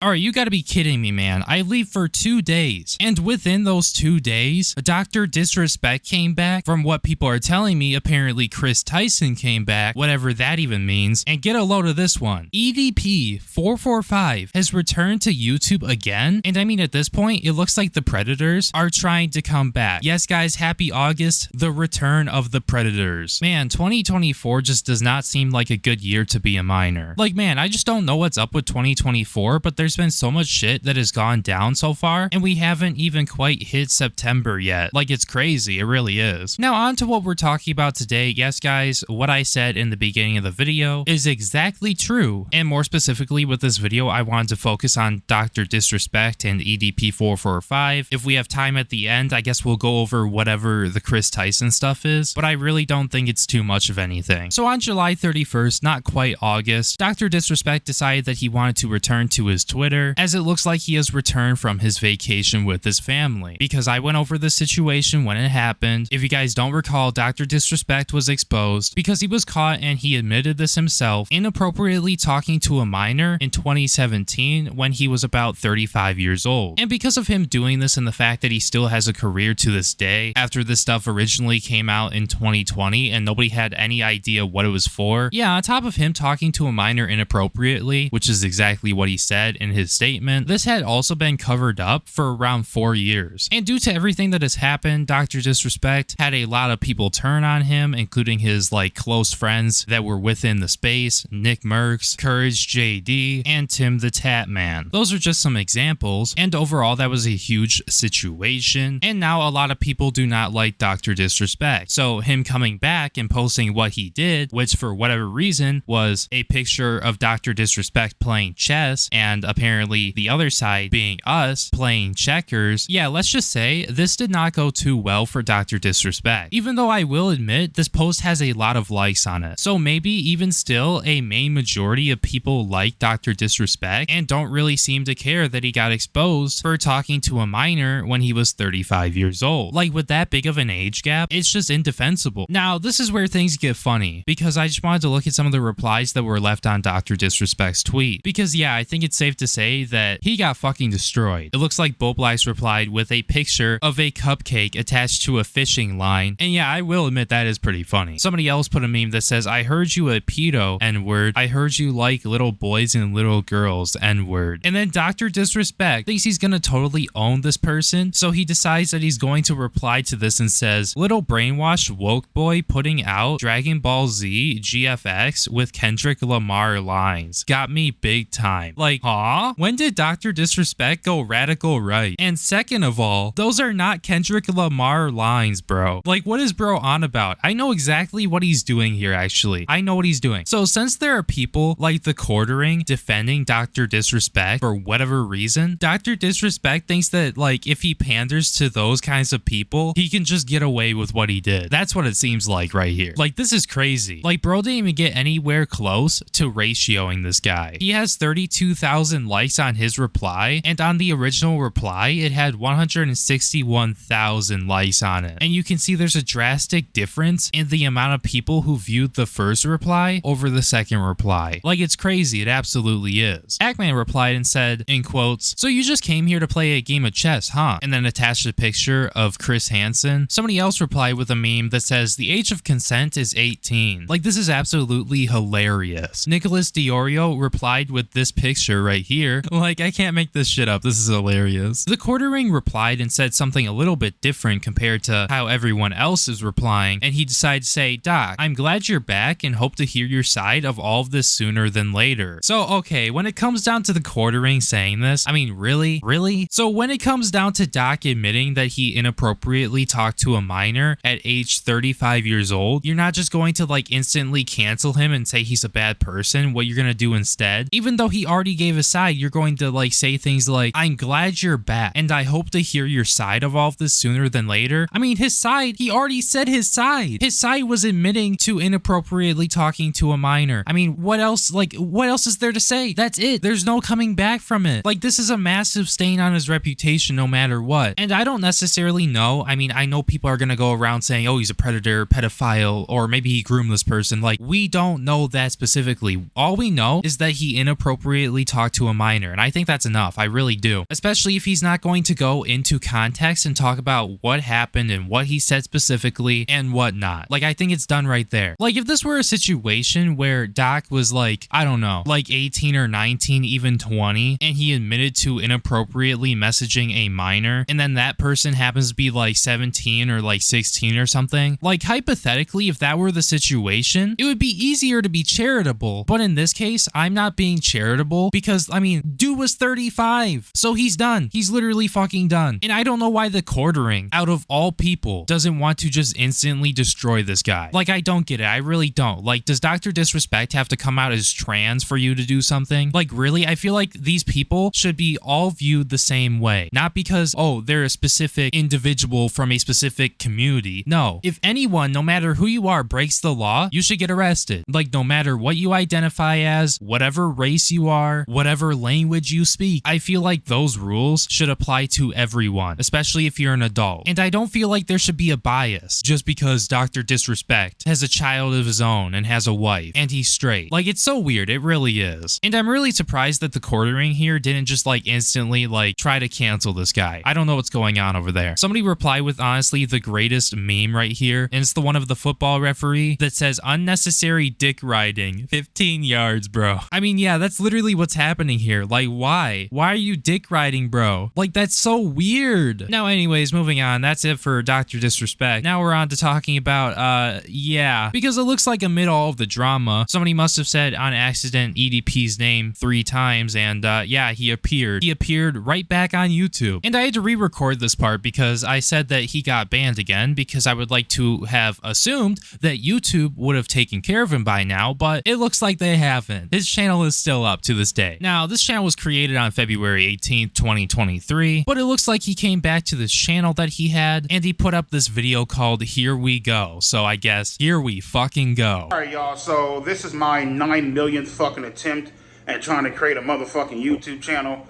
Alright, you gotta be kidding me, man. I leave for 2 days, and within those 2 days, DrDisrespect came back. From what people are telling me, apparently Chris Tyson came back, whatever that even means. And get a load of this one. EDP445 has returned to YouTube again, and I mean at this point, it looks like the Predators are trying to come back. Yes guys, happy August, the return of the Predators. Man, 2024 just does not seem like a good year to be a miner. Like man, I just don't know what's up with 2024, but there's been so much shit that has gone down so far, and we haven't even quite hit September yet. Like it's crazy, it really is. Now on to what we're talking about today. Yes guys, what I said in the beginning of the video is exactly true, and more specifically with this video, I wanted to focus on DrDisrespect and EDP445. If we have time at the end, I guess we'll go over whatever the Chris Tyson stuff is, but I really don't think it's too much of anything. So on July 31st, not quite August, DrDisrespect decided that he wanted to return to his Twitter, as it looks like he has returned from his vacation with his family. Because I went over the situation when it happened. If you guys don't recall, DrDisrespect was exposed because he was caught, and he admitted this himself, inappropriately talking to a minor in 2017 when he was about 35 years old. And because of him doing this and the fact that he still has a career to this day, after this stuff originally came out in 2020 and nobody had any idea what it was for, yeah, on top of him talking to a minor inappropriately, which is exactly what he said in his statement, this had also been covered up for around 4 years. And due to everything that has happened, DrDisrespect had a lot of people turn on him, including his like close friends that were within the space, Nick Merckx, Courage JD, and Tim the Tat Man. Those are just some examples, and overall that was a huge situation, and now a lot of people do not like DrDisrespect. So him coming back and posting what he did, which for whatever reason was a picture of DrDisrespect playing chess, and apparently the other side being us playing checkers, yeah, let's just say this did not go too well for DrDisrespect. Even though I will admit this post has a lot of likes on it, so maybe even still a main majority of people like DrDisrespect and don't really seem to care that he got exposed for talking to a minor when he was 35 years old. Like with that big of an age gap, it's just indefensible. Now this is where things get funny, because I just wanted to look at some of the replies that were left on DrDisrespect's tweet, because yeah, I think it's safe to say that he got fucking destroyed. It looks like Boblice replied with a picture of a cupcake attached to a fishing line, and yeah, I will admit that is pretty funny. Somebody else put a meme that says, I heard you a pedo, N-word. I heard you like little boys and little girls, N-word. And then DrDisrespect thinks he's gonna totally own this person, so he decides that he's going to reply to this and says, little brainwashed woke boy putting out Dragon Ball Z GFX with Kendrick Lamar lines. Got me big time. Like, huh? When did DrDisrespect go radical right? And second of all, those are not Kendrick Lamar lines, bro. Like, what is bro on about? I know exactly what he's doing here, actually. I know what he's doing. So since there are people like the Quartering defending DrDisrespect for whatever reason, DrDisrespect thinks that like if he panders to those kinds of people, he can just get away with what he did. That's what it seems like right here. Like, this is crazy. Like, bro didn't even get anywhere close to ratioing this guy. He has 32,000 likes on his reply, and on the original reply, it had 161,000 likes on it. And you can see there's a drastic difference in the amount of people who viewed the first reply over the second reply. Like, it's crazy. It absolutely is. Ackman replied and said, in quotes, so you just came here to play a game of chess, huh? And then attached a picture of Chris Hansen. Somebody else replied with a meme that says, the age of consent is 18. Like, this is absolutely hilarious. Nicholas Diorio replied with this picture right here. Like, I can't make this shit up. This is hilarious. The Quartering replied and said something a little bit different compared to how everyone else is replying, and he decided to say, Doc, I'm glad you're back and hope to hear your side of all of this sooner than later. So, okay, when it comes down to the Quartering saying this, I mean, really? Really? So when it comes down to Doc admitting that he inappropriately talked to a minor at age 35 years old, you're not just going to like instantly cancel him and say he's a bad person. What you're gonna do instead, even though he already gave a side, you're going to like say things like, I'm glad you're back and I hope to hear your side of all of this sooner than later. I mean, his side, he already said his side. His side was admitting to inappropriately talking to a minor. I mean, what else, like, what else is there to say? That's it. There's no coming back from it. Like, this is a massive stain on his reputation no matter what. And I don't necessarily know. I mean, I know people are gonna go around saying, oh, he's a predator, pedophile, or maybe he groomed this person. Like, we don't know that specifically. All we know is that he inappropriately talked to a minor, and I think that's enough. I really do. Especially if he's not going to go into context and talk about what happened and what he said specifically and whatnot. Like, I think it's done right there. Like, if this were a situation where Doc was like, I don't know, like 18 or 19, even 20, and he admitted to inappropriately messaging a minor, and then that person happens to be like 17 or like 16 or something, like hypothetically, if that were the situation, it would be easier to be charitable. But in this case, I'm not being charitable because, I mean, dude was 35, so he's done. He's literally fucking done. And I don't know why the quartering, out of all people, doesn't want to just instantly destroy this guy. Like, I don't get it. I really don't. Like, does DrDisrespect have to come out as trans for you to do something? Like, really? I feel like these people should be all viewed the same way. Not because, oh, they're a specific individual from a specific community. No. If anyone, no matter who you are, breaks the law, you should get arrested. Like, no matter what you identify as, whatever race you are, whatever language you speak, I feel like those rules should apply to everyone, especially if you're an adult. And I don't feel like there should be a bias just because DrDisrespect has a child of his own and has a wife and he's straight. Like, it's so weird. It really is. And I'm really surprised that the quartering here didn't just like instantly like try to cancel this guy. I don't know what's going on over there. Somebody replied with honestly the greatest meme right here, and it's the one of the football referee that says unnecessary dick riding 15 yards, bro. I mean, yeah, that's literally what's happening here. Like, why are you dick riding, bro? Like, that's so weird. Now, anyways, moving on. That's it for DrDisrespect. Now we're on to talking about yeah, because it looks like amid all of the drama, somebody must have said on accident EDP's name 3 times, and yeah, he appeared right back on YouTube. And I had to re-record this part because I said that he got banned again, because I would like to have assumed that YouTube would have taken care of him by now, but it looks like they haven't. His channel is still up to this day. Now, this channel was created on February 18th, 2023, but it looks like he came back to this channel that he had, and he put up this video called Here We Go. So I guess, here we fucking go. Alright, y'all, so this is my 9 millionth fucking attempt at trying to create a motherfucking YouTube channel.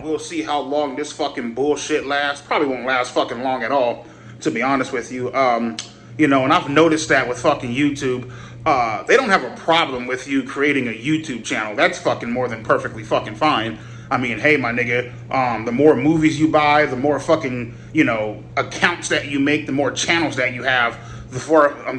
We'll see how long this fucking bullshit lasts. Probably won't last fucking long at all, to be honest with you. You know, and I've noticed that with fucking YouTube, they don't have a problem with you creating a YouTube channel. That's fucking more than perfectly fucking fine. I mean, hey, my nigga, the more movies you buy, the more fucking, you know, accounts that you make, the more channels that you have, the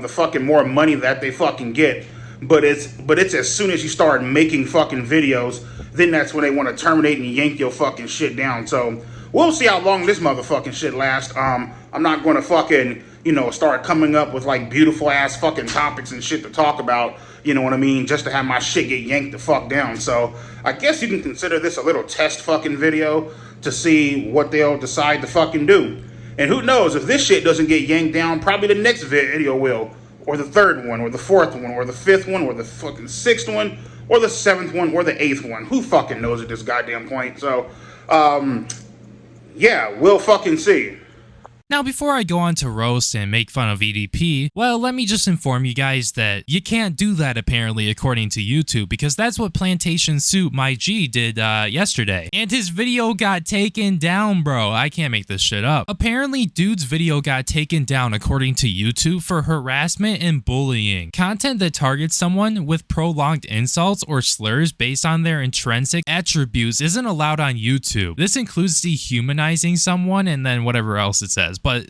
fucking more money that they fucking get. But it's as soon as you start making fucking videos, then that's when they want to terminate and yank your fucking shit down. So we'll see how long this motherfucking shit lasts. I'm not going to fucking, you know, start coming up with like beautiful ass fucking topics and shit to talk about, you know what I mean, just to have my shit get yanked the fuck down. So I guess you can consider this a little test fucking video to see what they'll decide to fucking do. And who knows, if this shit doesn't get yanked down, probably the next video will, or the 3rd one, or the 4th one, or the 5th one, or the fucking 6th one, or the 7th one, or the 8th one. Who fucking knows at this goddamn point? So, yeah, we'll fucking see. Now, before I go on to roast and make fun of EDP, well, let me just inform you guys that you can't do that apparently according to YouTube, because that's what Plantation Suit My G did yesterday. And his video got taken down, bro. I can't make this shit up. Apparently, dude's video got taken down according to YouTube for harassment and bullying. Content that targets someone with prolonged insults or slurs based on their intrinsic attributes isn't allowed on YouTube. This includes dehumanizing someone and then whatever else it says. But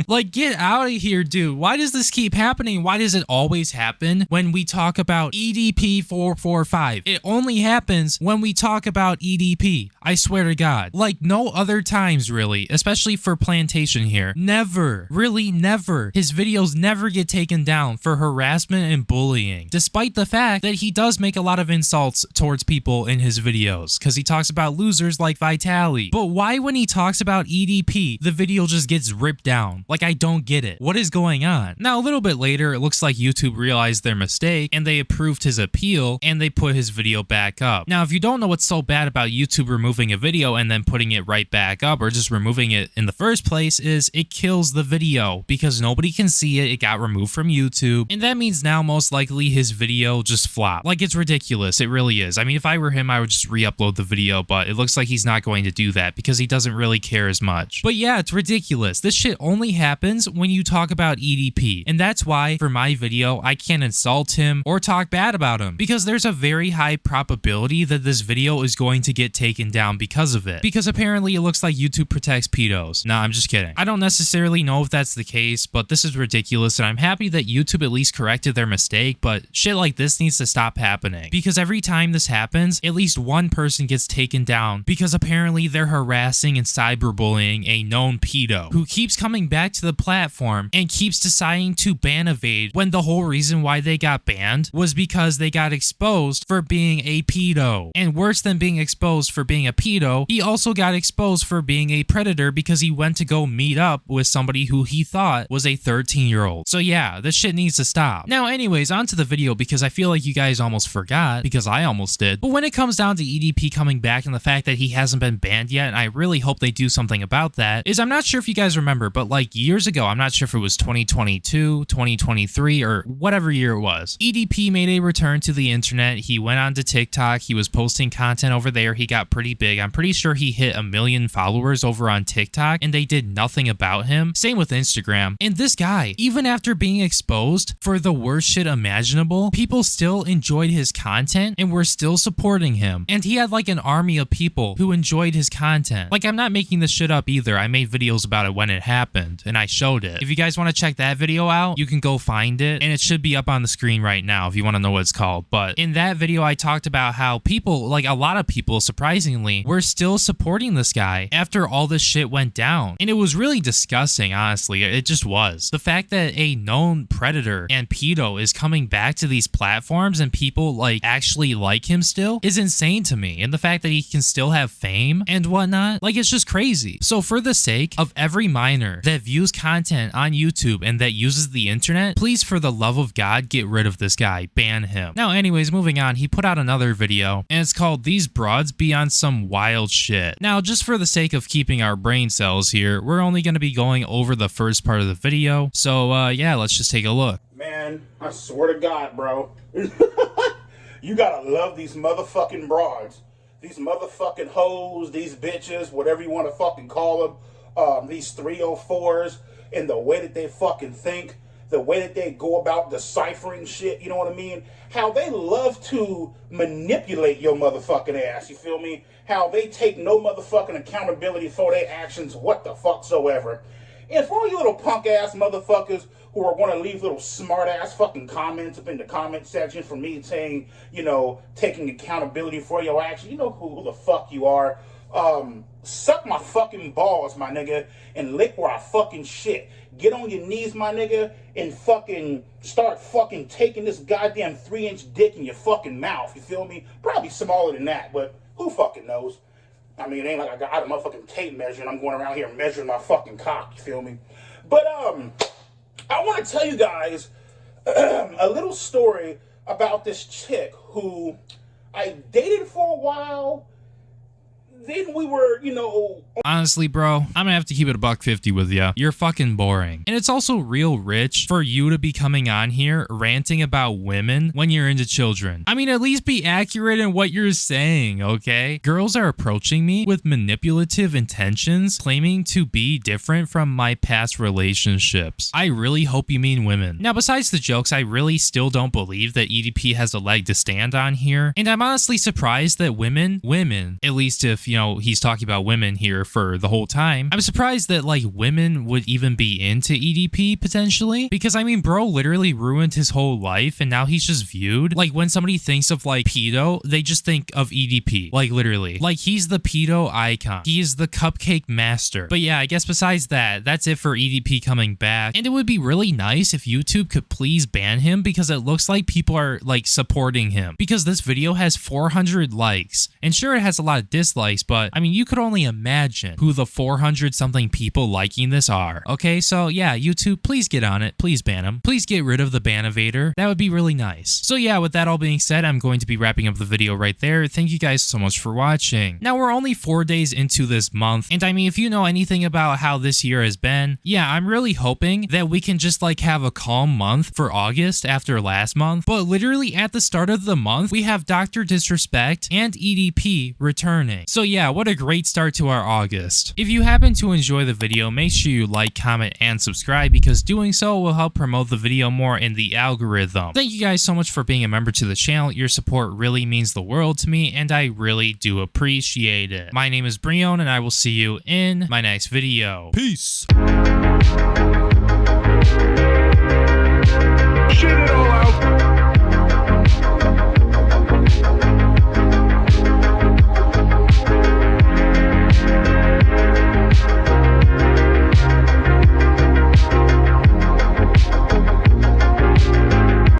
like, get out of here, dude. Why does this keep happening? Why does it always happen when we talk about EDP445? It only happens when we talk about EDP. I swear to God. Like, no other times, really, especially for Plantation here. Never, really never. His videos never get taken down for harassment and bullying, despite the fact that he does make a lot of insults towards people in his videos, because he talks about losers like Vitali. But why, when he talks about EDP, the video just gets ripped down? Like, I don't get it. What is going on? Now, a little bit later, it looks like YouTube realized their mistake and they approved his appeal and they put his video back up. Now, if you don't know what's so bad about YouTube removing removing a video and then putting it right back up, or just removing it in the first place, is it kills the video because nobody can see it. It got removed from YouTube, and that means now most likely his video just flopped. Like, it's ridiculous. It really is. I mean, if I were him, I would just re-upload the video, but it looks like he's not going to do that because he doesn't really care as much. But yeah, it's ridiculous. This shit only happens when you talk about EDP, and that's why for my video, I can't insult him or talk bad about him, because there's a very high probability that this video is going to get taken down because of it, because apparently it looks like YouTube protects pedos. Nah, I'm just kidding. I don't necessarily know if that's the case, but this is ridiculous, and I'm happy that YouTube at least corrected their mistake, but shit like this needs to stop happening, because every time this happens, at least one person gets taken down because apparently they're harassing and cyberbullying a known pedo who keeps coming back to the platform and keeps deciding to ban Evade when the whole reason why they got banned was because they got exposed for being a pedo. And worse than being exposed for being a pedo, he also got exposed for being a predator because he went to go meet up with somebody who he thought was a 13-year-old. So yeah, this shit needs to stop. Now anyways, onto the video, because I feel like you guys almost forgot, because I almost did. But when it comes down to EDP coming back and the fact that he hasn't been banned yet, and I really hope they do something about that, is I'm not sure if you guys remember, but like years ago, I'm not sure if it was 2022, 2023, or whatever year it was, EDP made a return to the internet. He went on to TikTok. He was posting content over there. He got pretty big. I'm pretty sure he hit 1 million followers over on TikTok, and they did nothing about him. Same with Instagram. And this guy, even after being exposed for the worst shit imaginable, people still enjoyed his content and were still supporting him. And he had like an army of people who enjoyed his content. Like, I'm not making this shit up either. I made videos about it when it happened, and I showed it. If you guys want to check that video out, you can go find it, and it should be up on the screen right now if you want to know what it's called. But in that video, I talked about how people, like a lot of people, surprisingly, were still supporting this guy after all this shit went down. And it was really disgusting, honestly. It just was. The fact that a known predator and pedo is coming back to these platforms and people like actually like him still is insane to me. And the fact that he can still have fame and whatnot, like, it's just crazy. So for the sake of every minor that views content on YouTube and that uses the internet, please, for the love of God, get rid of this guy. Ban him. Now anyways, moving on, he put out another video, and it's called "These Broads Be on Some Wild Shit." Now, just for the sake of keeping our brain cells here, we're only going to be going over the first part of the video. So yeah, let's just take a look. Man, I swear to God, bro. You gotta love these motherfucking broads. These motherfucking hoes, these bitches, whatever you want to fucking call them. These 304s, and the way that they fucking think, the way that they go about deciphering shit, you know what I mean? How they love to manipulate your motherfucking ass, you feel me? How they take no motherfucking accountability for their actions, what the fuck soever. And for all you little punk ass motherfuckers who are going to leave little smart ass fucking comments up in the comment section for me saying, you know, taking accountability for your actions, you know who the fuck you are. Suck my fucking balls, my nigga, and lick where I fucking shit. Get on your knees, my nigga, and fucking start fucking taking this goddamn 3-inch dick in your fucking mouth, you feel me? Probably smaller than that, but who fucking knows? I mean, it ain't like I got a motherfucking tape measure and I'm going around here measuring my fucking cock, you feel me? But, I want to tell you guys a little story about this chick who I dated for a while. Then we were, you know... Honestly, bro, I'm gonna have to keep it $150 with ya. You're fucking boring. And it's also real rich for you to be coming on here ranting about women when you're into children. I mean, at least be accurate in what you're saying, okay? Girls are approaching me with manipulative intentions, claiming to be different from my past relationships. I really hope you mean women. Now, besides the jokes, I really still don't believe that EDP has a leg to stand on here. And I'm honestly surprised that women, at least if, you know, he's talking about women here for the whole time, I'm surprised that like women would even be into EDP potentially, because I mean, bro literally ruined his whole life and now he's just viewed like, when somebody thinks of like pedo, they just think of EDP, like literally, like he's the pedo icon, he is the cupcake master. But yeah, I guess besides that, that's it for EDP coming back. And it would be really nice if YouTube could please ban him, because it looks like people are like supporting him, because this video has 400 likes, and sure, it has a lot of dislikes, likes, but I mean, you could only imagine who the 400 something people liking this are. Okay, so yeah, YouTube, please get on it. Please ban them. Please get rid of the banivator. That would be really nice. So yeah, with that all being said, I'm going to be wrapping up the video right there. Thank you guys so much for watching. Now, we're only 4 days into this month, and I mean, if you know anything about how this year has been, yeah, I'm really hoping that we can just like have a calm month for August after last month. But literally at the start of the month, we have DrDisrespect and EDP returning. So yeah, what a great start to our August. If you happen to enjoy the video, make sure you like, comment, and subscribe, because doing so will help promote the video more in the algorithm. Thank you guys so much for being a member to the channel. Your support really means the world to me, and I really do appreciate it. My name is Breone, and I will see you in my next video. Peace!